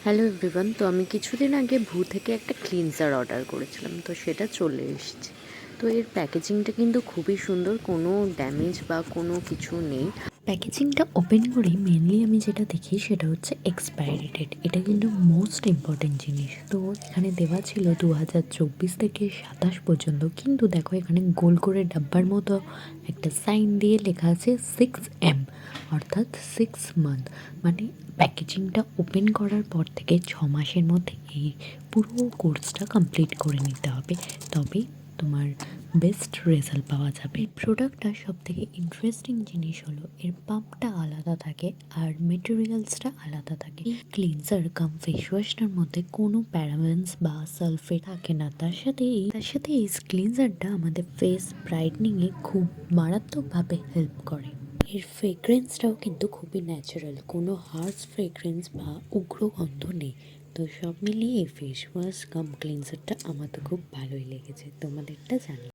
Hello everyone, তো আমি কিছুদিন আগে ভু থেকে একটা ক্লিনজার অর্ডার করেছিলাম, তো সেটা চলে এসেছে। তো এর প্যাকেজিংটা কিন্তু খুবই সুন্দর, কোনো ড্যামেজ বা কোনো কিছু নেই। প্যাকেজিংটা ওপেন করেই মেনলি আমি যেটা দেখি সেটা হচ্ছে এক্সপায়ারি ডেট। এটা কিন্তু মোস্ট ইম্পর্টেন্ট জিনিস। তো এখানে দেওয়া ছিল 2024 থেকে 27 পর্যন্ত, কিন্তু দেখো এখানে গোল করে ডাব্বার মতো একটা সাইন দিয়ে লেখা আছে 6M, অর্থাৎ 6 মান্থ। মানে প্যাকেজিংটা ওপেন করার পর থেকে 6 মাসের মধ্যে এই পুরো কোর্সটা কমপ্লিট করে নিতে হবে, তবেই তোমার বেস্ট রেজাল্ট পাওয়া যাবে। এই প্রোডাক্টটা সব থেকে ইন্টারেস্টিং জিনিস হলো এর পাম্পটা আলাদা থাকে আর মেটেরিয়ালসটা আলাদা থাকে। এই ক্লিনজার কাম ফেস ওয়াশটার মধ্যে কোনো প্যারাবেনস বা সালফেট থাকে না। তার সাথে এই ক্লিনজারটা আমাদের ফেস ব্রাইটনিংয়ে খুব মারাত্মকভাবে হেল্প করে। এর ফ্রেগ্রেন্সটাও কিন্তু খুবই ন্যাচারাল, কোনো হার্শ ফ্রেগ্রেন্স বা উগ্র গন্ধ নেই। তো সব মিলিয়ে এই ফেস ওয়াশ কাম ক্লিনজারটা আমার তো খুব ভালোই লেগেছে, তোমাদেরটা জানি।